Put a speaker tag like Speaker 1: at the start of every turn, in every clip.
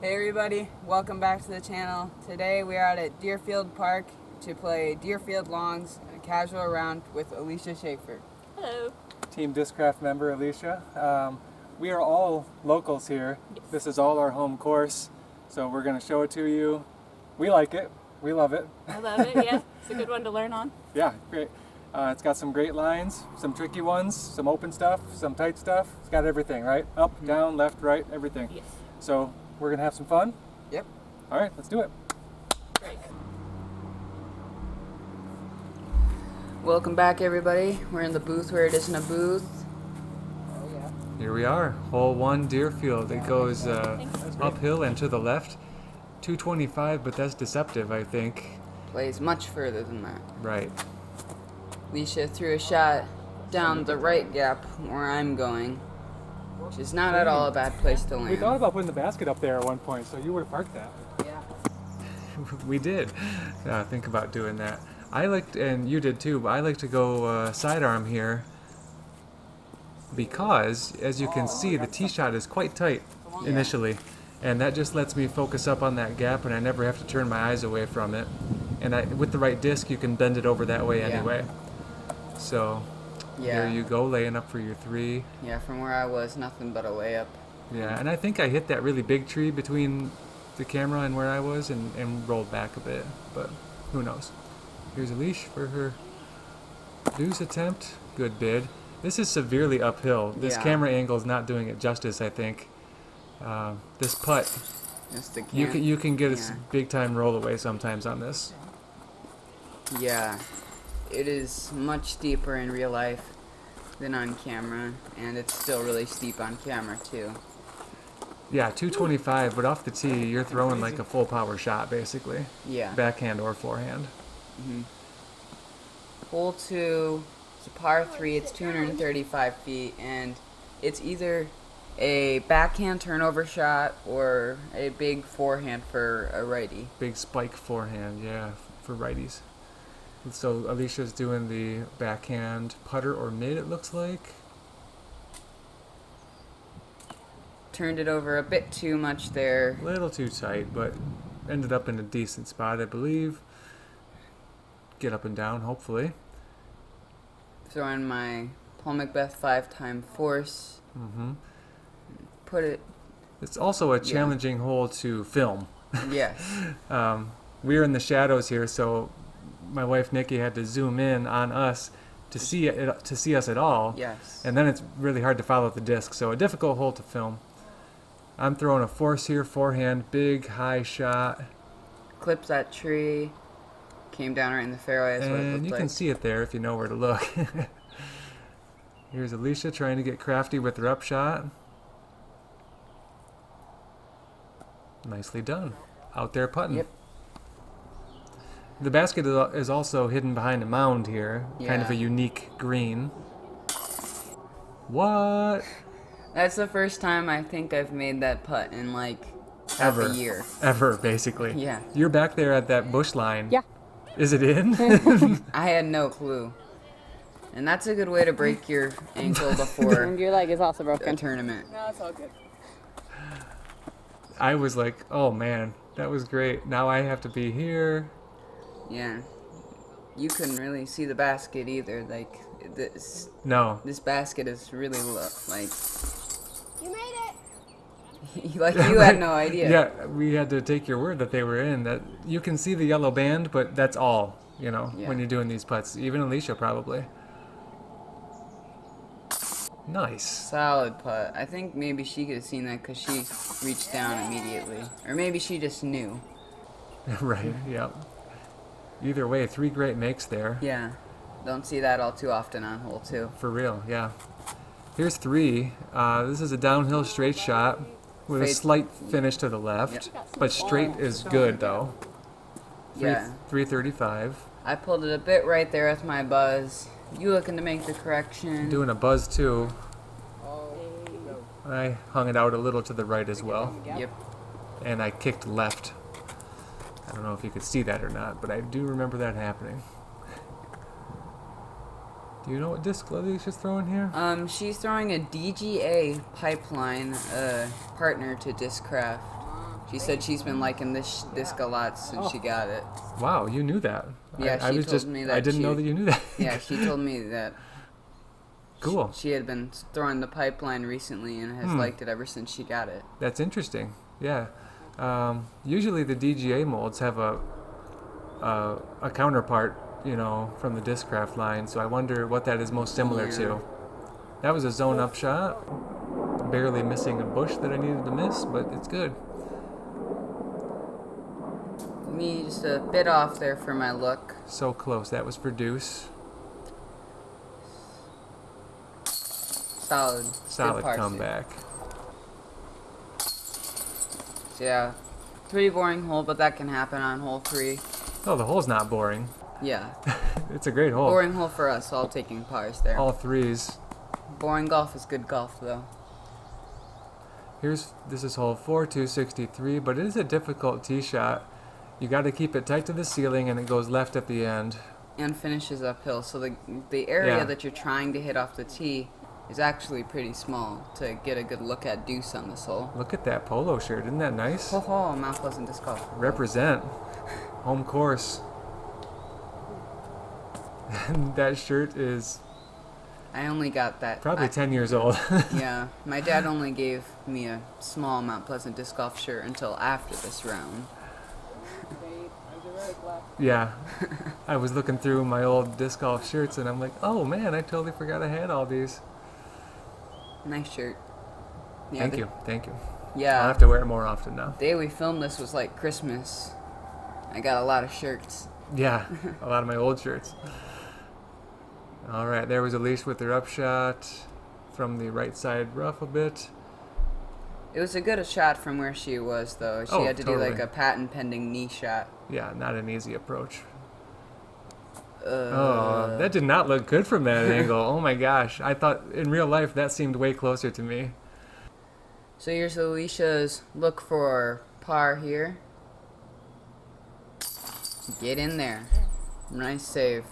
Speaker 1: Hey everybody, welcome back to the channel. Today we are out at Deerfield Park to play Deerfield Longs, a casual round with Alisha Schafer.
Speaker 2: Hello.
Speaker 3: Team Discraft member Alisha. We are all locals here.
Speaker 2: Yes.
Speaker 3: This is all our home course, so we're going to show it to you. We like it. We love it.
Speaker 2: I love it, yeah. It's a good one to learn on.
Speaker 3: Yeah, great. It's got some great lines, some tricky ones, some open stuff, some tight stuff. It's got everything, right? Up, down, left, right, everything.
Speaker 2: Yes.
Speaker 3: So we're going to have some fun.
Speaker 1: Yep.
Speaker 3: All right, let's do it.
Speaker 2: Great.
Speaker 1: Welcome back everybody. We're in the booth where it isn't a booth. Oh yeah.
Speaker 3: Here we are, hole 1 Deerfield. It goes
Speaker 2: Thanks.
Speaker 3: uphill and to the left. 225, but that's deceptive, I think.
Speaker 1: Plays much further than that.
Speaker 3: Right.
Speaker 1: Alisha threw a shot down the right gap where I'm going, which is not at all a bad place to land.
Speaker 3: We thought about putting the basket up there at one point, so you would have parked that.
Speaker 1: Yeah.
Speaker 3: We did think about doing that. I liked, and you did too, but I like to go sidearm here because, as you can see, the tee shot is quite tight initially, and that just lets me focus up on that gap, and I never have to turn my eyes away from it. And with the right disc, you can bend it over that way anyway. So
Speaker 1: Yeah.
Speaker 3: there you go, laying up for your 3.
Speaker 1: Yeah, from where I was, nothing but a layup.
Speaker 3: Yeah, and I think I hit that really big tree between the camera and where I was and rolled back a bit, but who knows. Here's Alisha for her deuce attempt. Good bid. This is severely uphill. This
Speaker 1: Yeah.
Speaker 3: camera angle is not doing it justice, I think. This putt,
Speaker 1: Just the
Speaker 3: you can get a
Speaker 1: yeah.
Speaker 3: big time roll away sometimes on this.
Speaker 1: Yeah, it is much steeper in real life than on camera, and it's still really steep on camera too.
Speaker 3: Yeah, 225, but off the tee, you're throwing like a full power shot basically.
Speaker 1: Yeah.
Speaker 3: Backhand or forehand.
Speaker 1: Hole 2, it's a par 3, it's 235 feet, and it's either a backhand turnover shot or a big forehand for a righty.
Speaker 3: Big spike forehand, yeah, for righties. So Alicia's doing the backhand putter or mid, it looks like.
Speaker 1: Turned it over a bit too much there.
Speaker 3: A little too tight, but ended up in a decent spot, I believe. Get up and down, hopefully.
Speaker 1: Throwing my Paul Macbeth 5-time force.
Speaker 3: Hmm.
Speaker 1: Put it,
Speaker 3: It's also a challenging hole to film.
Speaker 1: yes.
Speaker 3: We're in the shadows here, so my wife Nikki had to zoom in on us to see us at all.
Speaker 1: Yes.
Speaker 3: And then it's really hard to follow the disc, so a difficult hole to film. I'm throwing a force here, forehand, big high shot,
Speaker 1: Clips that tree. Came down right in the fairway. That's what it
Speaker 3: and
Speaker 1: looked
Speaker 3: you
Speaker 1: like.
Speaker 3: can see it there if you know where to look. Here's Alisha trying to get crafty with her upshot. Nicely done. Out there putting.
Speaker 1: Yep.
Speaker 3: The basket is also hidden behind a mound here, kind of a
Speaker 1: Yeah.
Speaker 3: unique green. What?
Speaker 1: That's the first time I think I've made that putt in like half
Speaker 3: Ever.
Speaker 1: a year.
Speaker 3: Ever, basically.
Speaker 1: Yeah.
Speaker 3: You're back there at that bush line.
Speaker 2: Yeah.
Speaker 3: Is it in?
Speaker 1: I had no clue. And that's a good way to break your ankle before
Speaker 2: And your leg is also
Speaker 1: a
Speaker 2: broken.
Speaker 1: tournament.
Speaker 2: No, it's all good.
Speaker 3: I was like, oh man, that was great. Now I have to be here.
Speaker 1: Yeah. You couldn't really see the basket either. Like this
Speaker 3: No.
Speaker 1: basket is really low. Like
Speaker 2: You made it!
Speaker 1: like you had no idea.
Speaker 3: Yeah, we had to take your word that they were in. That you can see the yellow band, but that's all,
Speaker 1: Yeah.
Speaker 3: when you're doing these putts. Even Alisha probably. Nice.
Speaker 1: Solid putt. I think maybe she could have seen that because she reached down immediately. Or maybe she just knew.
Speaker 3: Right, yep. Either way, 3 great makes there.
Speaker 1: Yeah. Don't see that all too often on hole 2.
Speaker 3: For real, yeah. Here's 3. This is a downhill straight shot with a
Speaker 1: Fade.
Speaker 3: slight finish to the left, but straight is good though.
Speaker 1: Yeah.
Speaker 3: 335.
Speaker 1: I pulled it a bit right there with my buzz. You looking to make the correction.
Speaker 3: Doing a buzz too. I hung it out a little to the right as well,
Speaker 1: Yep.
Speaker 3: and I kicked left. I don't know if you could see that or not, but I do remember that happening. Do you know what disc Alicia's throwing here?
Speaker 1: She's throwing a DGA pipeline, partner to Discraft. She said she's been liking this disc a lot since she got it.
Speaker 3: Wow, you knew that.
Speaker 1: Yeah,
Speaker 3: I
Speaker 1: she
Speaker 3: was
Speaker 1: told
Speaker 3: just,
Speaker 1: me that
Speaker 3: I didn't
Speaker 1: she-
Speaker 3: know that you knew that.
Speaker 1: Yeah, she told me that
Speaker 3: Cool.
Speaker 1: she had been throwing the pipeline recently and has liked it ever since she got it.
Speaker 3: That's interesting. Yeah. Usually the DGA molds have a counterpart, from the Discraft line. So I wonder what that is most similar
Speaker 1: Yeah.
Speaker 3: to. That was a zone up shot. Barely missing a bush that I needed to miss, but it's good.
Speaker 1: Me just a bit off there for my look.
Speaker 3: So close. That was for deuce.
Speaker 1: Solid.
Speaker 3: Solid
Speaker 1: Good parsing.
Speaker 3: comeback.
Speaker 1: So yeah, pretty boring hole, but that can happen on hole 3.
Speaker 3: Oh, the hole's not boring.
Speaker 1: Yeah,
Speaker 3: It's a great hole.
Speaker 1: boring hole for us, all taking pars there.
Speaker 3: All threes.
Speaker 1: Boring golf is good golf though.
Speaker 3: This is hole 4, 263, but it is a difficult tee shot. You got to keep it tight to the ceiling, and it goes left at the end.
Speaker 1: And finishes uphill, so the area
Speaker 3: Yeah.
Speaker 1: that you're trying to hit off the tee is actually pretty small to get a good look at deuce on this hole.
Speaker 3: Look at that polo shirt. Isn't that nice?
Speaker 1: Ho ho, Mount Pleasant Disc Golf.
Speaker 3: Represent. Home course. That shirt is
Speaker 1: I only got that.
Speaker 3: probably 10 years old.
Speaker 1: Yeah, my dad only gave me a small Mount Pleasant Disc Golf shirt until after this round.
Speaker 3: Yeah. I was looking through my old disc golf shirts, and I'm like, oh man, I totally forgot I had all these.
Speaker 1: Nice shirt. Yeah,
Speaker 3: Thank you. I'll
Speaker 1: Yeah,
Speaker 3: have to wear it more often now.
Speaker 1: the day we filmed this was like Christmas. I got a lot of shirts.
Speaker 3: Yeah, a lot of my old shirts. All right, there was Alisha with her upshot from the right side rough a bit.
Speaker 1: It was a good shot from where she was, though. She
Speaker 3: Oh,
Speaker 1: had to do like
Speaker 3: totally.
Speaker 1: a patent pending knee shot.
Speaker 3: Yeah, not an easy approach.
Speaker 1: Uh,
Speaker 3: Oh, that did not look good from that angle. Oh my gosh. I thought in real life that seemed way closer to me.
Speaker 1: So here's Alisha's look for par here. Get in there. Nice save.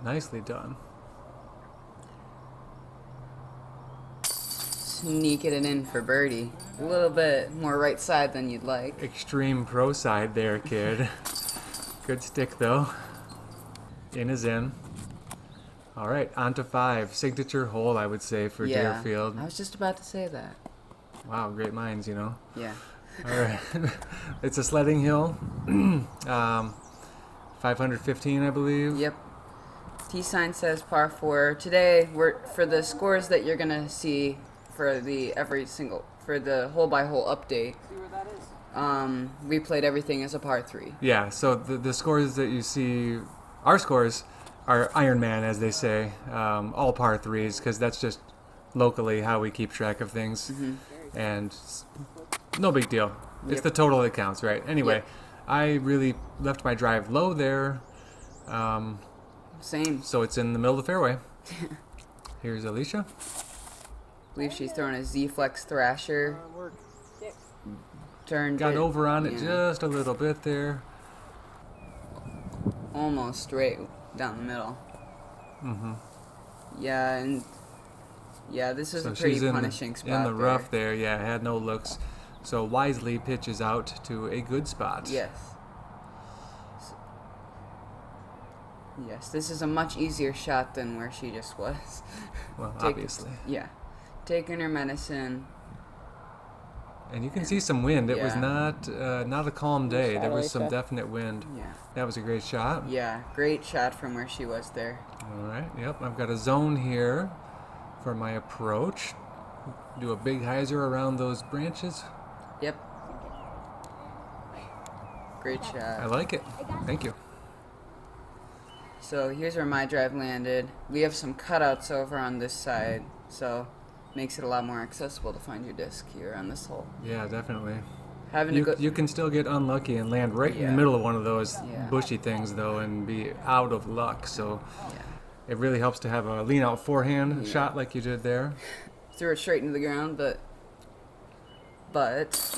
Speaker 3: Nicely done.
Speaker 1: Sneaking it in for birdie. A little bit more right side than you'd like.
Speaker 3: Extreme pro side there, kid. Good stick though. In is in. All right, on to 5. Signature hole, I would say, for
Speaker 1: Yeah,
Speaker 3: Deerfield.
Speaker 1: I was just about to say that.
Speaker 3: Wow, great minds,
Speaker 1: Yeah.
Speaker 3: All right. It's a sledding hill. 515, I believe.
Speaker 1: Yep. T sign says par 4. Today, for the scores that you're gonna see for the hole by hole update.
Speaker 2: See where that is?
Speaker 1: We played everything as a par 3.
Speaker 3: Yeah, so the scores that you see, our scores are Ironman, as they say, all par 3s, because that's just locally how we keep track of things. And no big deal. It's
Speaker 1: Yep.
Speaker 3: the total that counts, right? Anyway,
Speaker 1: Yep.
Speaker 3: I really left my drive low there,
Speaker 1: Same.
Speaker 3: so it's in the middle of the fairway. Here's Alisha.
Speaker 1: Believe she's throwing a Z Flex Thrasher. Turned
Speaker 3: Got
Speaker 1: it,
Speaker 3: over on it
Speaker 1: yeah,
Speaker 3: just a little bit there.
Speaker 1: almost straight down the middle. Yeah, and yeah, this is
Speaker 3: So
Speaker 1: a pretty
Speaker 3: she's in
Speaker 1: punishing
Speaker 3: the,
Speaker 1: spot.
Speaker 3: in the
Speaker 1: there.
Speaker 3: rough there. Yeah, had no looks. So wisely pitches out to a good spot.
Speaker 1: Yes. Yes, this is a much easier shot than where she just was.
Speaker 3: Well,
Speaker 1: Take-
Speaker 3: obviously.
Speaker 1: Yeah. Taking her medicine.
Speaker 3: And you can see some wind. It was
Speaker 1: Yeah.
Speaker 3: not a calm day. There was some
Speaker 2: Alisha.
Speaker 3: definite wind.
Speaker 1: Yeah.
Speaker 3: That was a great shot.
Speaker 1: Yeah, great shot from where she was there.
Speaker 3: All right. Yep. I've got a zone here for my approach. Do a big hyzer around those branches.
Speaker 1: Yep. Great shot.
Speaker 3: I like it. Thank you.
Speaker 1: So here's where my drive landed. We have some cutouts over on this side, so makes it a lot more accessible to find your disc here on this hole.
Speaker 3: Yeah, definitely.
Speaker 1: Having to go.
Speaker 3: You can still get unlucky and land right in
Speaker 1: Yeah.
Speaker 3: the middle of one of those
Speaker 1: Yeah.
Speaker 3: bushy things, though, and be out of luck. So
Speaker 1: Yeah.
Speaker 3: it really helps to have a lean out forehand
Speaker 1: Yeah.
Speaker 3: shot like you did there.
Speaker 1: Threw it straight into the ground, but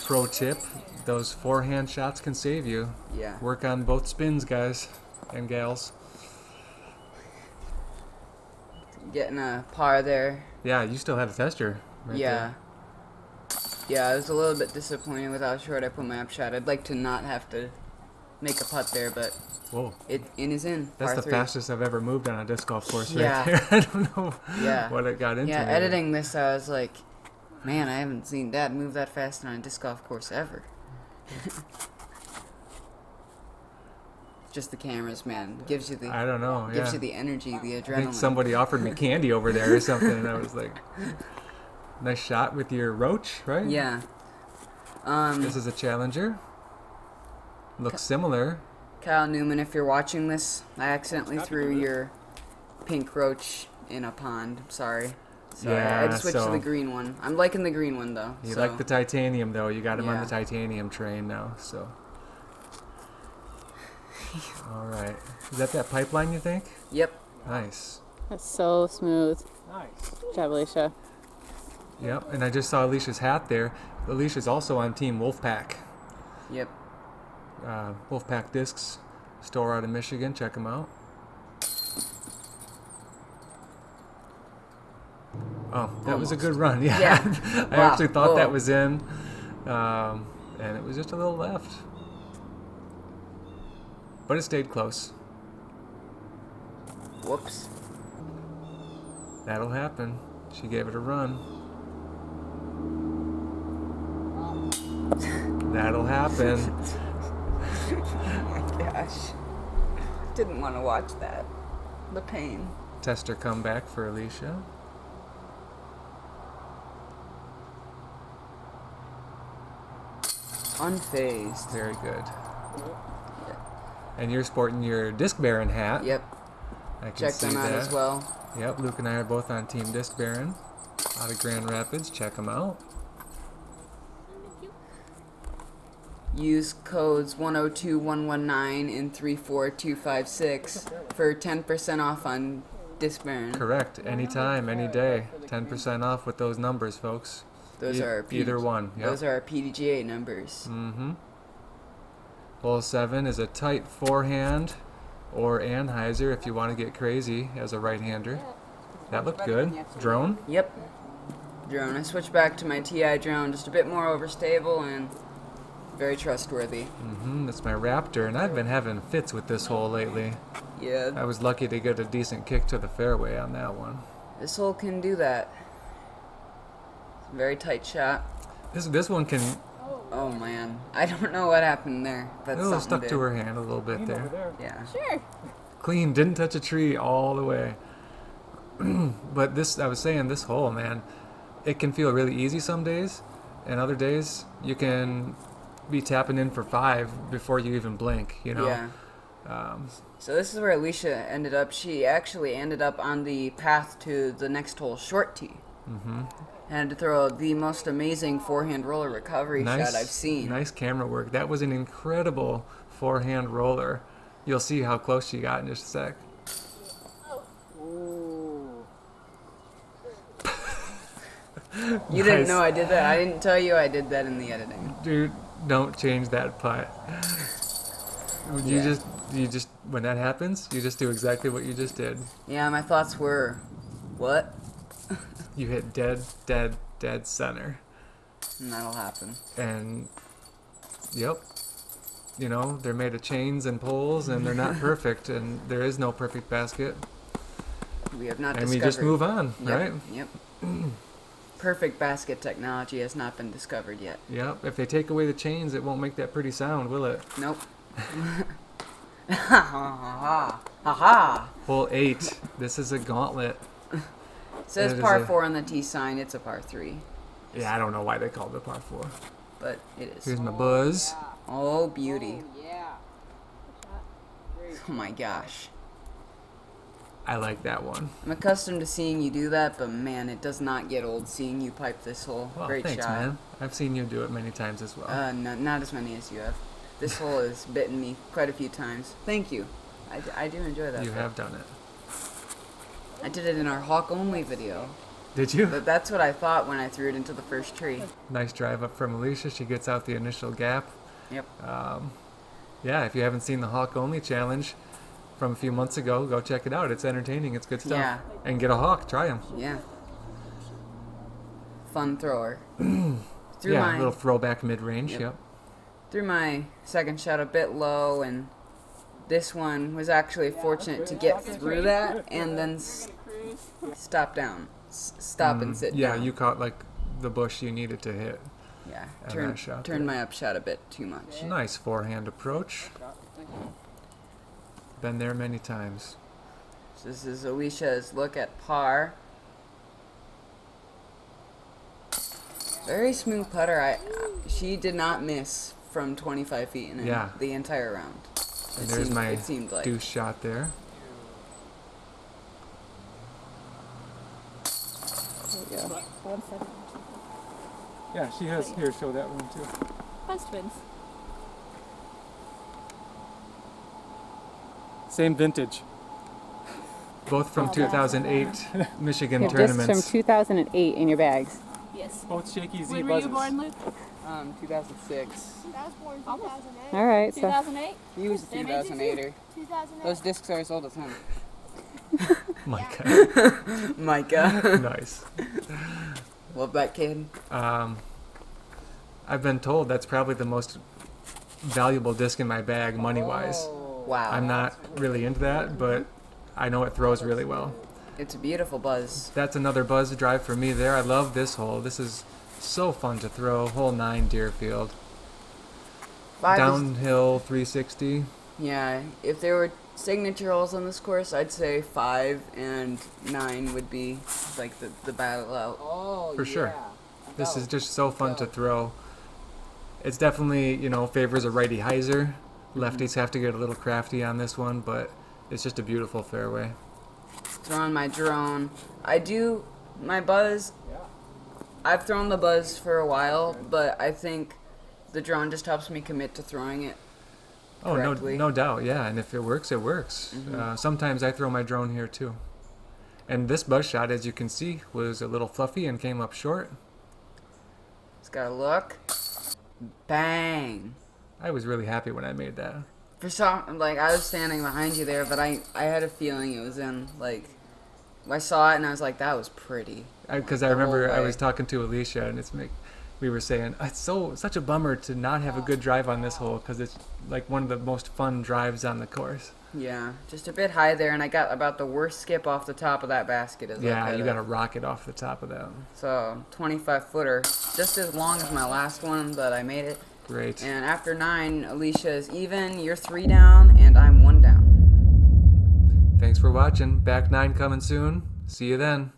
Speaker 3: Pro tip, those forehand shots can save you.
Speaker 1: yeah.
Speaker 3: Work on both spins, guys and gals.
Speaker 1: Getting a par there.
Speaker 3: Yeah, you still had a tester. Right
Speaker 1: Yeah.
Speaker 3: there.
Speaker 1: Yeah, I was a little bit disappointed with how short I put my upshot. I'd like to not have to make a putt there, but
Speaker 3: Whoa.
Speaker 1: it in is in.
Speaker 3: That's
Speaker 1: par
Speaker 3: the
Speaker 1: 3.
Speaker 3: fastest I've ever moved on a disc golf course
Speaker 1: Yeah.
Speaker 3: right there. I don't know
Speaker 1: Yeah.
Speaker 3: what it got into.
Speaker 1: Yeah,
Speaker 3: maybe.
Speaker 1: editing this, I was like, man, I haven't seen Dad move that fast on a disc golf course ever. Just the cameras, man. Gives you the
Speaker 3: I don't know.
Speaker 1: gives
Speaker 3: Yeah.
Speaker 1: you the energy, the
Speaker 3: I
Speaker 1: adrenaline.
Speaker 3: think somebody offered me candy over there or something, and I was like, nice shot with your roach, right?
Speaker 1: Yeah.
Speaker 3: This is a Challenger. Looks similar.
Speaker 1: Kyle Newman, if you're watching this, I accidentally threw your pink roach in a pond. Sorry.
Speaker 3: Yeah,
Speaker 1: I just switched to
Speaker 3: so-
Speaker 1: the green one. I'm liking the green one though.
Speaker 3: You
Speaker 1: so.
Speaker 3: like the titanium, though. You got him on
Speaker 1: Yeah.
Speaker 3: the titanium train now, so. All right. Is that pipeline, you think?
Speaker 1: Yep.
Speaker 3: Nice.
Speaker 2: That's so smooth.
Speaker 4: Nice.
Speaker 2: Good job, Alicia.
Speaker 3: Yep, and I just saw Alicia's hat there. Alicia's also on Team Wolfpack.
Speaker 1: Yep.
Speaker 3: Wolfpack Discs, store out of Michigan. Check them out. Oh, that was a good run. Yeah,
Speaker 1: Yeah.
Speaker 3: I
Speaker 1: Wow.
Speaker 3: actually thought
Speaker 1: Whoa.
Speaker 3: that was in, and it was just a little left. But it stayed close.
Speaker 1: Whoops.
Speaker 3: That'll happen. She gave it a run. That'll happen.
Speaker 1: Oh my gosh. Didn't want to watch that. The pain.
Speaker 3: Tester comeback for Alicia.
Speaker 1: Unfazed.
Speaker 3: Very good. And you're sporting your Disc Baron hat.
Speaker 1: Yep.
Speaker 3: I can
Speaker 1: Check
Speaker 3: see
Speaker 1: them out
Speaker 3: that.
Speaker 1: as well.
Speaker 3: Yep, Luke and I are both on Team Disc Baron out of Grand Rapids. Check them out.
Speaker 1: Use codes 102119 and 34256 for 10% off on Disc Baron.
Speaker 3: Correct. Anytime, any day. 10% off with those numbers, folks.
Speaker 1: Those are
Speaker 3: either one. Yep.
Speaker 1: Those are our PDGA numbers.
Speaker 3: Mm-hmm. Hole 7 is a tight forehand or Anheuser if you want to get crazy as a right-hander. That looked good. Drone.
Speaker 1: Yep. Drone. I switched back to my TI drone, just a bit more overstable and very trustworthy.
Speaker 3: Mm-hmm. That's my Raptor, and I've been having fits with this hole lately.
Speaker 1: Yeah.
Speaker 3: I was lucky to get a decent kick to the fairway on that one.
Speaker 1: This hole can do that. It's a very tight shot.
Speaker 3: This one can.
Speaker 1: Oh man. I don't know what happened there, but
Speaker 3: Oh,
Speaker 1: something
Speaker 3: stuck
Speaker 1: did.
Speaker 3: to her hand a little bit
Speaker 4: Over
Speaker 3: there.
Speaker 4: there.
Speaker 1: Yeah.
Speaker 2: Sure.
Speaker 3: Clean, didn't touch a tree all the way. But this, I was saying, this hole, man, it can feel really easy some days, and other days you can be tapping in for 5 before you even blink, you know?
Speaker 1: Yeah.
Speaker 3: Um,
Speaker 1: So this is where Alisha ended up. She actually ended up on the path to the next hole, short tee.
Speaker 3: mm-hmm.
Speaker 1: Had to throw the most amazing forehand roller recovery shot I've seen.
Speaker 3: Nice camera work. That was an incredible forehand roller. You'll see how close she got in just a sec.
Speaker 4: Ooh.
Speaker 1: You didn't
Speaker 3: Nice.
Speaker 1: know I did that. I didn't tell you I did that in the editing.
Speaker 3: Dude, don't change that putt. You
Speaker 1: Yeah.
Speaker 3: just when that happens, you just do exactly what you just did.
Speaker 1: Yeah, my thoughts were, what?
Speaker 3: You hit dead center.
Speaker 1: And that'll happen.
Speaker 3: And yep, you know, they're made of chains and poles, and they're not perfect, and there is no perfect basket,
Speaker 1: We have not
Speaker 3: and we
Speaker 1: discovered.
Speaker 3: just move on,
Speaker 1: Yep,
Speaker 3: right?
Speaker 1: Yep. Perfect basket technology has not been discovered yet.
Speaker 3: Yep. If they take away the chains, it won't make that pretty sound, will it?
Speaker 1: Nope. Ha ha ha ha ha.
Speaker 3: Hole 8. This is a gauntlet.
Speaker 1: It says
Speaker 3: It is
Speaker 1: par
Speaker 3: a-
Speaker 1: 4 on the tee sign. It's a par 3,
Speaker 3: Yeah, I don't know why they called it par 4.
Speaker 1: but it is.
Speaker 3: Here's my buzz.
Speaker 1: Oh, beauty.
Speaker 4: Yeah.
Speaker 1: Oh my gosh.
Speaker 3: I like that one.
Speaker 1: I'm accustomed to seeing you do that, but man, it does not get old seeing you pipe this hole.
Speaker 3: Well,
Speaker 1: Great
Speaker 3: thanks,
Speaker 1: shot.
Speaker 3: man. I've seen you do it many times as well.
Speaker 1: Not as many as you have. This hole has bitten me quite a few times. Thank you. I do enjoy that.
Speaker 3: You
Speaker 1: though.
Speaker 3: have done it.
Speaker 1: I did it in our Hawk Only video.
Speaker 3: Did you?
Speaker 1: But that's what I thought when I threw it into the first tree.
Speaker 3: Nice drive up from Alisha. She gets out the initial gap.
Speaker 1: Yep.
Speaker 3: Yeah, if you haven't seen the Hawk Only Challenge from a few months ago, go check it out. It's entertaining. It's good stuff.
Speaker 1: Yeah.
Speaker 3: And get a hawk. Try them.
Speaker 1: Yeah. Fun thrower. threw
Speaker 3: Yeah,
Speaker 1: my
Speaker 3: a little throwback mid-range.
Speaker 1: Yep.
Speaker 3: Yep.
Speaker 1: threw my second shot a bit low, and this one was actually fortunate to get through that and then stop down, stop and sit
Speaker 3: Yeah,
Speaker 1: down.
Speaker 3: you caught like the bush you needed to hit.
Speaker 1: Yeah,
Speaker 3: And that shot
Speaker 1: turned
Speaker 3: there.
Speaker 1: my upshot a bit too much.
Speaker 3: Nice forehand approach. Been there many times.
Speaker 1: So this is Alisha's look at par. Very smooth putter. She did not miss from 25 feet in
Speaker 3: Yeah.
Speaker 1: the entire round.
Speaker 3: And there's my
Speaker 1: it seemed like.
Speaker 3: deuce shot there.
Speaker 2: There you go.
Speaker 4: 1 second.
Speaker 3: Yeah, she has. Here, show that one too.
Speaker 4: Buzz twins.
Speaker 3: Same vintage. Both from
Speaker 4: Oh,
Speaker 3: 2008 Michigan
Speaker 2: You have discs
Speaker 3: tournaments.
Speaker 2: from 2008 in your bags.
Speaker 4: Yes.
Speaker 3: Both shaky Z
Speaker 4: When were
Speaker 3: buzzes.
Speaker 4: you born, Luke?
Speaker 1: 2006.
Speaker 5: I was born in 2008.
Speaker 2: All right, so
Speaker 4: 2008?
Speaker 1: He was a
Speaker 4: Same age as
Speaker 1: 2008er.
Speaker 5: 2008.
Speaker 1: Those discs are as old as him.
Speaker 3: Micah.
Speaker 1: Micah.
Speaker 3: Nice.
Speaker 1: Love that kid.
Speaker 3: I've been told that's probably the most valuable disc in my bag, money-wise.
Speaker 1: Wow.
Speaker 3: I'm not really into that, but I know it throws really well.
Speaker 1: It's a beautiful buzz.
Speaker 3: That's another buzz drive for me there. I love this hole. This is so fun to throw. Hole 9, Deerfield.
Speaker 1: Five is-
Speaker 3: Downhill 360.
Speaker 1: Yeah, if there were signature holes on this course, I'd say 5 and 9 would be like the battle out.
Speaker 6: Oh,
Speaker 3: For sure.
Speaker 6: yeah.
Speaker 3: This is just so fun to throw. It's definitely, favors a righty hyzer. Lefties have to get a little crafty on this one, but it's just a beautiful fairway.
Speaker 1: Throwing my drone. My buzz, I've thrown the buzz for a while, but I think the drone just helps me commit to throwing it.
Speaker 3: Oh,
Speaker 1: Correctly.
Speaker 3: no doubt, yeah. And if it works, it works. Sometimes I throw my drone here too. And this buzz shot, as you can see, was a little fluffy and came up short.
Speaker 1: It's got a look. Bang.
Speaker 3: I was really happy when I made that.
Speaker 1: For some, I was standing behind you there, but I had a feeling it was in, I saw it and I was like, that was pretty.
Speaker 3: Because I
Speaker 1: The
Speaker 3: remember
Speaker 1: whole
Speaker 3: I
Speaker 1: way.
Speaker 3: was talking to Alicia, and we were saying it's such a bummer to not have a good drive on this hole because it's like one of the most fun drives on the course.
Speaker 1: Yeah, just a bit high there, and I got about the worst skip off the top of that basket as I
Speaker 3: Yeah,
Speaker 1: could
Speaker 3: you
Speaker 1: have.
Speaker 3: got to rock it off the top of that.
Speaker 1: So 25-footer, just as long as my last one, but I made it.
Speaker 3: Great.
Speaker 1: And after 9, Alicia is even. You're 3 down, and I'm 1 down.
Speaker 3: Thanks for watching. Back 9 coming soon. See you then.